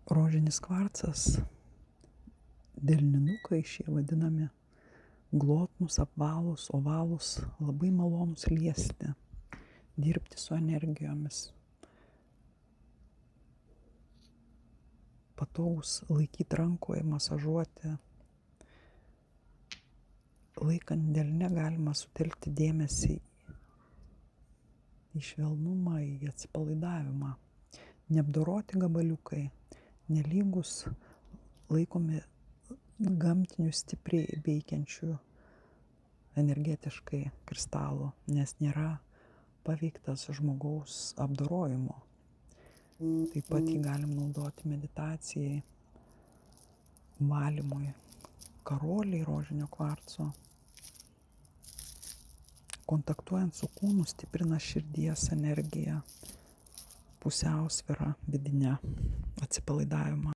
Rožinis kvarcas, delninukai šie vadinami, glotnūs, apvalūs, ovalūs, labai malonūs liesti, dirbti su energijomis, patogus laikyti rankoje, masažuoti. Laikant delne galima sutelkti dėmesį į švelnumą, į atsipalaidavimą. Neapdoroti gabaliukai, nelygus, laikomi gamtinių stipriai veikiančių energetiškai kristalų, nes nėra paveiktas žmogaus apdorojimo. Taip pat jį galim naudoti meditacijai, valymui. Karoliai rožinio kvarco, kontaktuojant su kūnu, stiprina širdies energiją, pusiausvyrą vidinę, atsipalaidavimą.